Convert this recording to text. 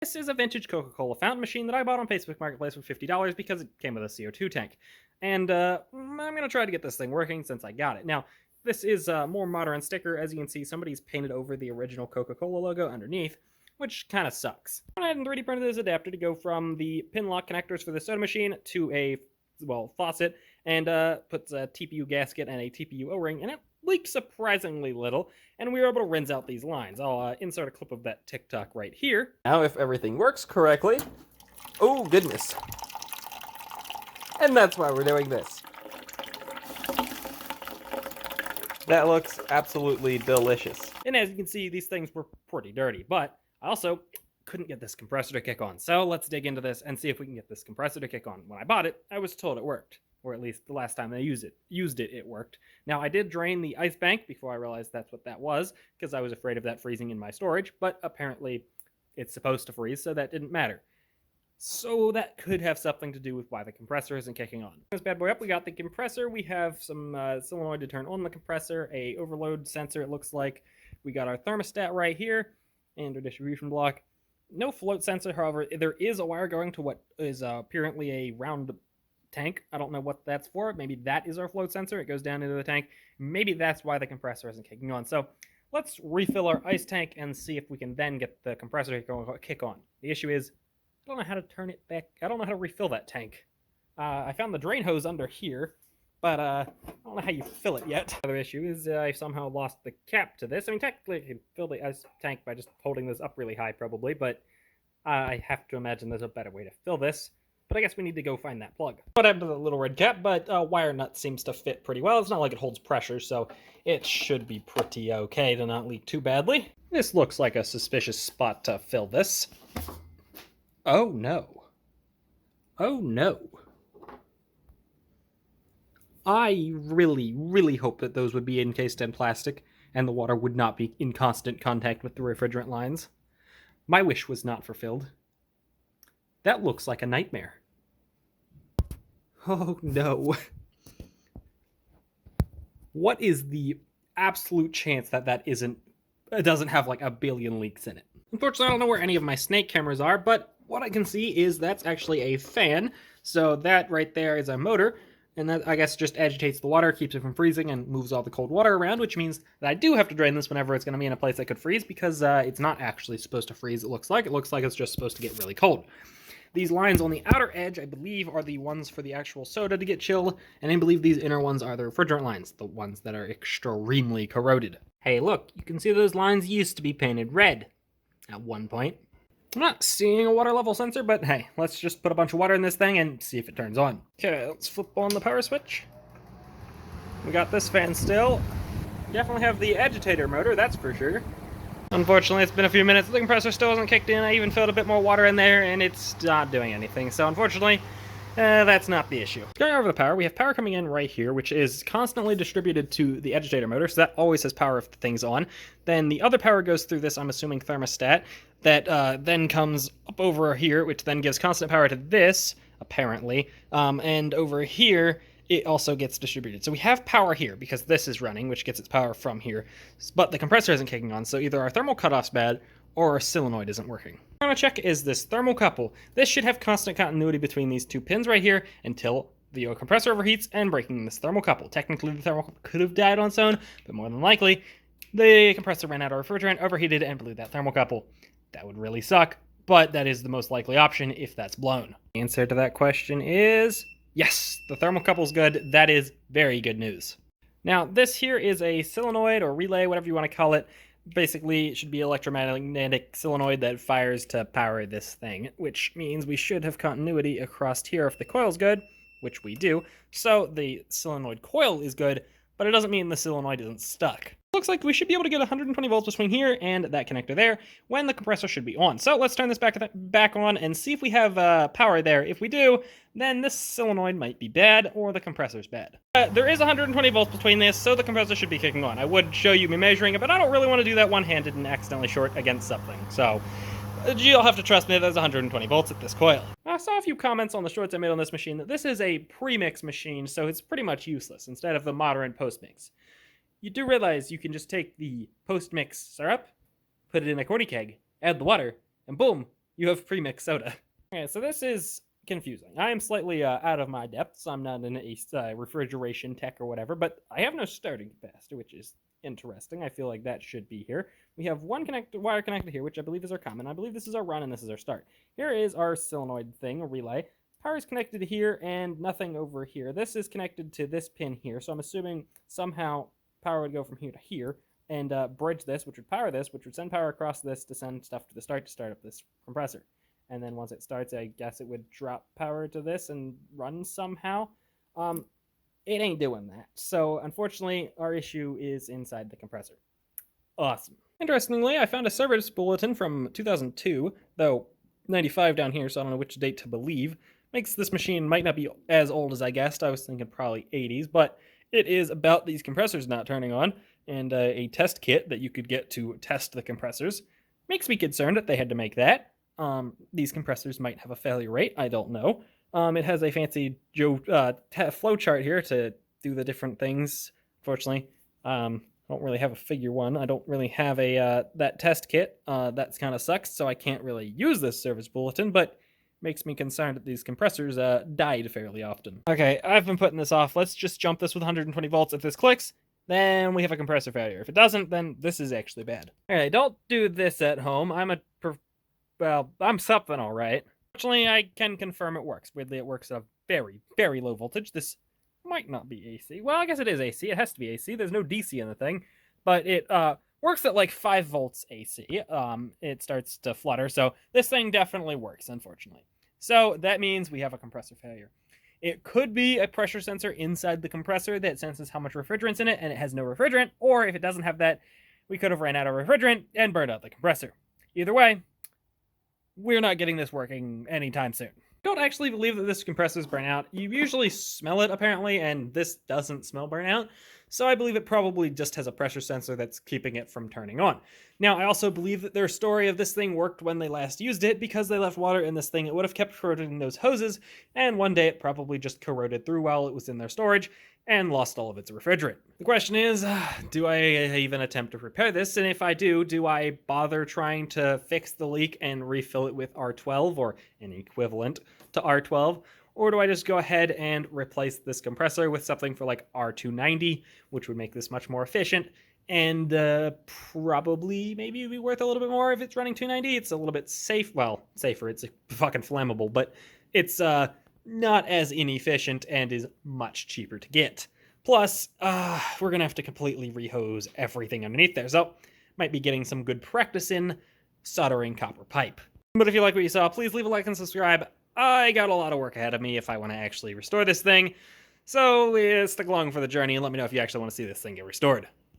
This is a vintage Coca-Cola fountain machine that I bought on Facebook Marketplace for $50 because it came with a CO2 tank. And I'm going to try to get this thing working since I got it. Now, this is a more modern sticker. As you can see, somebody's painted over the original Coca-Cola logo underneath, which kind of sucks. I went ahead and 3D printed this adapter to go from the pin lock connectors for the soda machine to a, faucet, and puts a TPU gasket and a TPU O-ring, and it leaks surprisingly little, and we were able to rinse out these lines. I'll insert a clip of that TikTok right here. Now, if everything works correctly... Oh, goodness. And that's why we're doing this. That looks absolutely delicious. And as you can see, these things were pretty dirty, but I also couldn't get this compressor to kick on. So let's dig into this and see if we can get this compressor to kick on. When I bought it, I was told it worked. Or at least the last time I used it, it worked. Now, I did drain the ice bank before I realized that's what that was, because I was afraid of that freezing in my storage, but apparently it's supposed to freeze, so that didn't matter. So that could have something to do with why the compressor isn't kicking on. This bad boy up, we got the compressor, we have some solenoid to turn on the compressor, a overload sensor it looks like, we got our thermostat right here, and our distribution block. No float sensor, however, there is a wire going to what is apparently a round tank. I don't know what that's for. Maybe that is our float sensor. It goes down into the tank. Maybe that's why the compressor isn't kicking on. So let's refill our ice tank and see if we can then get the compressor to kick on. The issue is, I don't know how to turn it back. I don't know how to refill that tank. I found the drain hose under here, but I don't know how you fill it yet. The other issue is I somehow lost the cap to this. I mean, technically I can fill the ice tank by just holding this up really high probably, but I have to imagine there's a better way to fill this. But I guess we need to go find that plug. What happened to the little red cap, but wire nut seems to fit pretty well. It's not like it holds pressure, so it should be pretty okay to not leak too badly. This looks like a suspicious spot to fill this. Oh no. Oh no. I really, really hope that those would be encased in plastic and the water would not be in constant contact with the refrigerant lines. My wish was not fulfilled. That looks like a nightmare. Oh no. What is the absolute chance that it doesn't have like a billion leaks in it? Unfortunately, I don't know where any of my snake cameras are, but what I can see is that's actually a fan. So that right there is a motor, and that I guess just agitates the water, keeps it from freezing, and moves all the cold water around, which means that I do have to drain this whenever it's going to be in a place that could freeze, because it's not actually supposed to freeze, it looks like. It looks like it's just supposed to get really cold. These lines on the outer edge, I believe, are the ones for the actual soda to get chilled, and I believe these inner ones are the refrigerant lines, the ones that are extremely corroded. Hey, look, you can see those lines used to be painted red at one point. I'm not seeing a water level sensor, but hey, let's just put a bunch of water in this thing and see if it turns on. Okay, let's flip on the power switch. We got this fan still. Definitely have the agitator motor, that's for sure. Unfortunately, it's been a few minutes. The compressor still hasn't kicked in. I even filled a bit more water in there, and it's not doing anything. So unfortunately, that's not the issue. Going over the power, we have power coming in right here, which is constantly distributed to the agitator motor, so that always has power if the thing's on. Then the other power goes through this, I'm assuming, thermostat, that then comes up over here, which then gives constant power to this, apparently. And over here, it also gets distributed. So we have power here because this is running, which gets its power from here, but the compressor isn't kicking on, so either our thermal cutoff's bad or our solenoid isn't working. What I'm gonna check is this thermocouple. This should have constant continuity between these two pins right here until the compressor overheats and breaking this thermocouple. Technically, the thermocouple could have died on its own, but more than likely, the compressor ran out of refrigerant, overheated, and blew that thermocouple. That would really suck, but that is the most likely option if that's blown. The answer to that question is yes, the thermocouple's good. That is very good news. Now, this here is a solenoid or relay, whatever you want to call it. Basically, it should be electromagnetic solenoid that fires to power this thing, which means we should have continuity across here if the coil's good, which we do. So the solenoid coil is good, but it doesn't mean the solenoid isn't stuck. Looks like we should be able to get 120 volts between here and that connector there when the compressor should be on. So let's turn this back on and see if we have power there. If we do, then this solenoid might be bad or the compressor's bad. There is 120 volts between this, so the compressor should be kicking on. I would show you me measuring it, but I don't really want to do that one-handed and accidentally short against something. So you'll have to trust me, there's 120 volts at this coil. I saw a few comments on the shorts I made on this machine that this is a pre-mix machine, so it's pretty much useless instead of the modern post-mix. You do realize you can just take the post-mix syrup, put it in a corny keg, add the water, and boom, you have pre-mixed soda. Okay, so this is confusing. I am slightly out of my depths. I'm not an refrigeration tech or whatever, but I have no starting capacitor, which is interesting. I feel like that should be here. We have one wire connected here, which I believe is our common. I believe this is our run and this is our start. Here is our solenoid thing, a relay. Power is connected here and nothing over here. This is connected to this pin here, so I'm assuming somehow power would go from here to here and bridge this, which would power this, which would send power across this to send stuff to the start to start up this compressor. And then once it starts, I guess it would drop power to this and run somehow. It ain't doing that. So unfortunately, our issue is inside the compressor. Awesome. Interestingly, I found a service bulletin from 2002, though 95 down here, so I don't know which date to believe. Makes this machine might not be as old as I guessed. I was thinking probably 80s, but it is about these compressors not turning on, and a test kit that you could get to test the compressors. Makes me concerned that they had to make that. These compressors might have a failure rate. I don't know. It has a fancy flow chart here to do the different things. Unfortunately, I don't really have a figure one. I don't really have a that test kit. That's kind of sucks, so I can't really use this service bulletin, but makes me concerned that these compressors died fairly often. Okay, I've been putting this off. Let's just jump this with 120 volts. If this clicks, then we have a compressor failure. If it doesn't, then this is actually bad. Alright, don't do this at home. I'm something alright. Fortunately, I can confirm it works. Weirdly, it works at a very, very low voltage. This might not be AC. Well, I guess it is AC. It has to be AC. There's no DC in the thing. But it works at like 5 volts AC. It starts to flutter. So this thing definitely works, unfortunately. So that means we have a compressor failure. It could be a pressure sensor inside the compressor that senses how much refrigerant's in it, and it has no refrigerant. Or if it doesn't have that, we could have ran out of refrigerant and burned out the compressor. Either way, we're not getting this working anytime soon. Don't actually believe that this compressor's burnt out. You usually smell it, apparently, and this doesn't smell burnout. So I believe it probably just has a pressure sensor that's keeping it from turning on. Now, I also believe that their story of this thing worked when they last used it because they left water in this thing. It would have kept corroding those hoses, and one day it probably just corroded through while it was in their storage and lost all of its refrigerant. The question is, do I even attempt to repair this? And if I do I bother trying to fix the leak and refill it with R12 or an equivalent to R12? Or do I just go ahead and replace this compressor with something for like R290, which would make this much more efficient, and probably maybe be worth a little bit more if it's running 290. It's a little bit safer. It's fucking flammable, but it's not as inefficient and is much cheaper to get. Plus, we're gonna have to completely rehose everything underneath there, so might be getting some good practice in soldering copper pipe. But if you like what you saw, please leave a like and subscribe. I got a lot of work ahead of me if I want to actually restore this thing, so stick along for the journey and let me know if you actually want to see this thing get restored.